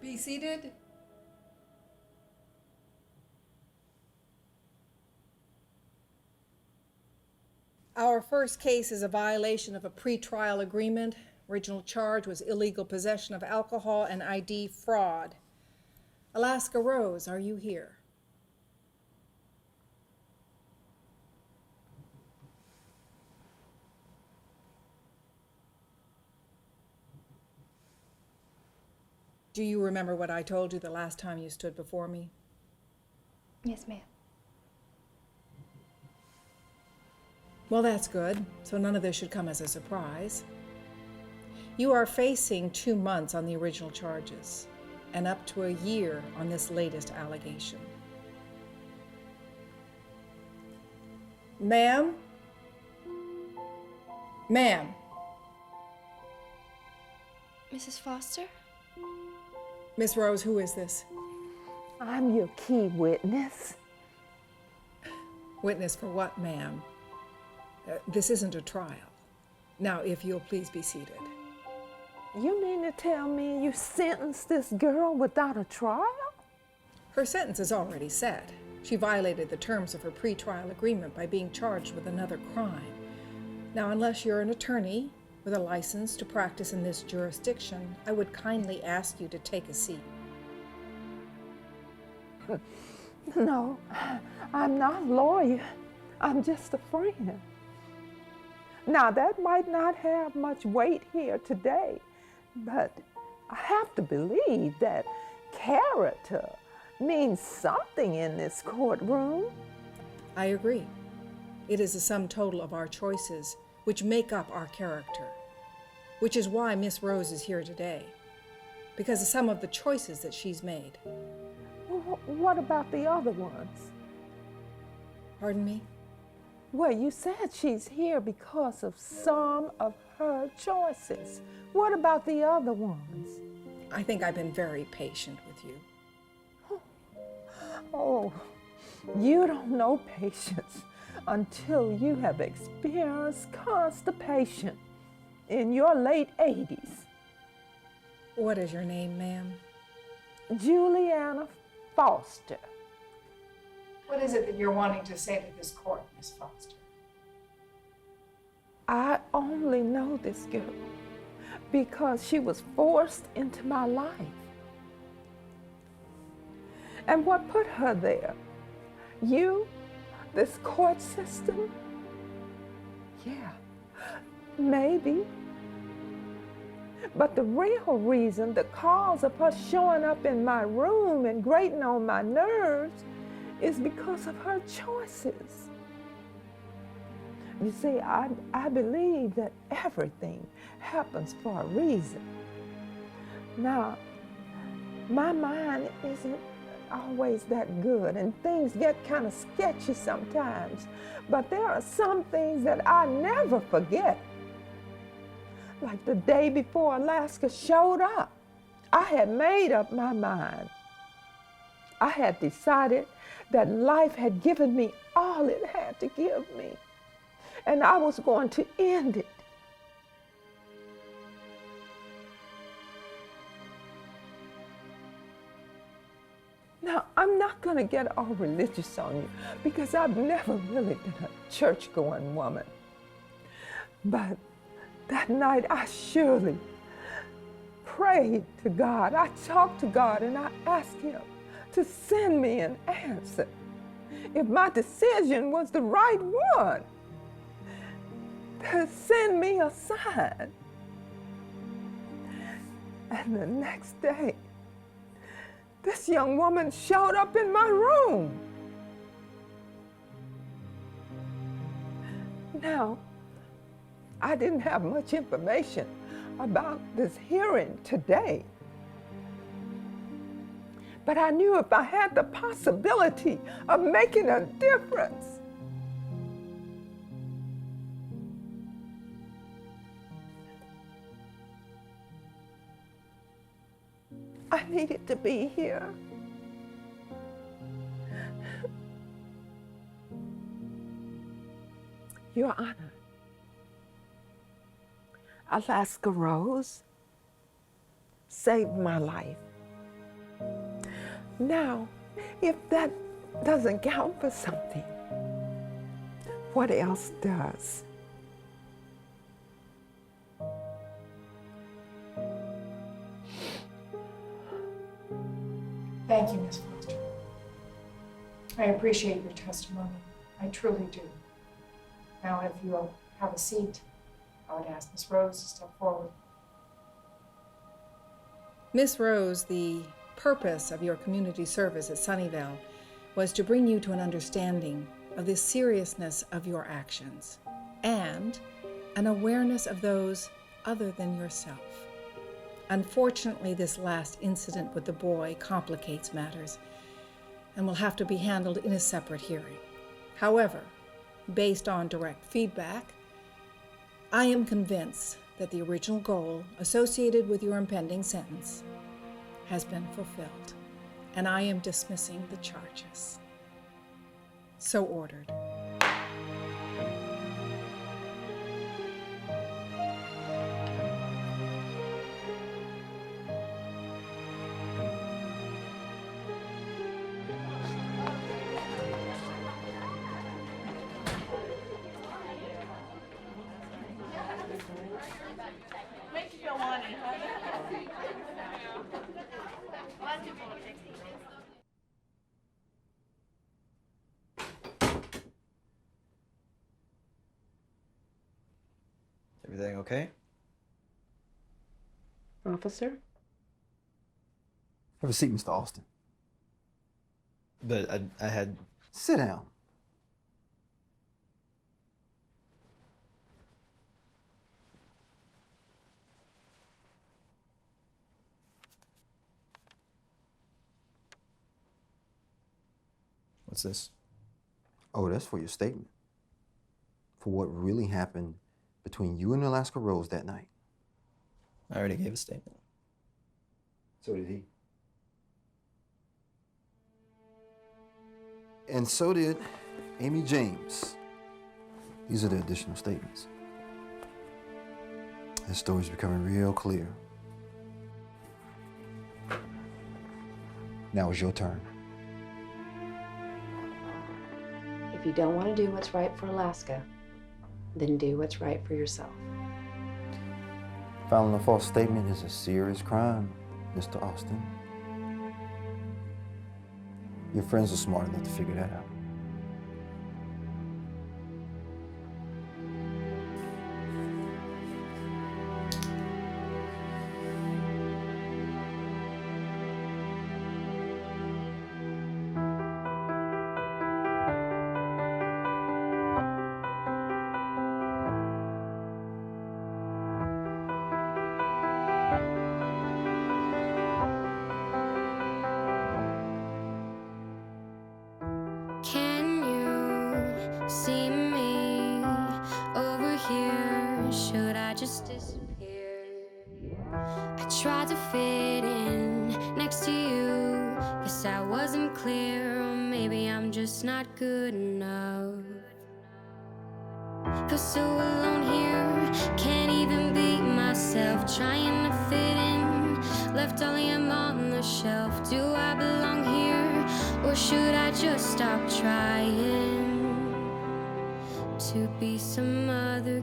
Be seated. Our first case is a violation of a pretrial agreement. Original charge was illegal possession of alcohol and ID fraud. Alaska Rose, are you here? Do you remember what I told you the last time you stood before me? Yes, ma'am. Well, that's good. So none of this should come as a surprise. You are facing 2 months on the original charges and up to a year on this latest allegation. Ma'am? Ma'am? Mrs. Foster? Miss Rose, who is this? I'm your key witness. Witness for what, ma'am? This isn't a trial. Now, if you'll please be seated. You mean to tell me you sentenced this girl without a trial? Her sentence is already set. She violated the terms of her pretrial agreement by being charged with another crime. Now, unless you're an attorney with a license to practice in this jurisdiction, I would kindly ask you to take a seat. No, I'm not a lawyer. I'm just a friend. Now, that might not have much weight here today, but I have to believe that character means something in this courtroom. I agree. It is the sum total of our choices which make up our character, which is why Miss Rose is here today, because of some of the choices that she's made. Well, what about the other ones? Pardon me? Well, you said she's here because of some of her choices. What about the other ones? I think I've been very patient with you. Oh, you don't know patience until you have experienced constipation in your late 80s. What is your name, ma'am? Juliana Foster. What is it that you're wanting to say to this court, Miss Foster? I only know this girl because she was forced into my life. And what put her there? You? This court system? Yeah, maybe. But the real reason, the cause of her showing up in my room and grating on my nerves is because of her choices. You see, I believe that everything happens for a reason. Now, my mind isn't always that good, and things get kind of sketchy sometimes, but there are some things that I never forget. Like the day before Alaska showed up, I had made up my mind. I had decided that life had given me all it had to give me, and I was going to end it. Now, I'm not going to get all religious on you because I've never really been a church-going woman. But that night, I surely prayed to God. I talked to God and I asked Him to send me an answer. If my decision was the right one, to send me a sign. And the next day, this young woman showed up in my room. Now, I didn't have much information about this hearing today. But I knew if I had the possibility of making a difference, I needed to be here. Your Honor, Alaska Rose saved my life Now, if that doesn't count for something, what else does? Thank you, Miss Foster. I appreciate your testimony. I truly do. Now, if you will have a seat, I would ask Miss Rose to step forward. Miss Rose, the purpose of your community service at Sunnyvale was to bring you to an understanding of the seriousness of your actions and an awareness of those other than yourself. Unfortunately, this last incident with the boy complicates matters and will have to be handled in a separate hearing. However, based on direct feedback, I am convinced that the original goal associated with your impending sentence has been fulfilled, and I am dismissing the charges. So ordered. Everything okay? Officer? Have a seat, Mr. Austin. But I had... Sit down. What's this? Oh, that's for your statement. For what really happened between you and Alaska Rose that night. I already gave a statement. So did he. And so did Amy James. These are the additional statements. This story's becoming real clear. Now it's your turn. If you don't want to do what's right for Alaska, then do what's right for yourself. Filing a false statement is a serious crime, Mr. Austin. Your friends are smart enough to figure that out. Can you see me over here? Should I just disappear? I tried to fit in next to you. Guess I wasn't clear, or maybe I'm just not good enough. Feel so alone here, can't even be myself. Trying to fit in, left all I am on the shelf. Do I belong here, or should I just stop trying to be some other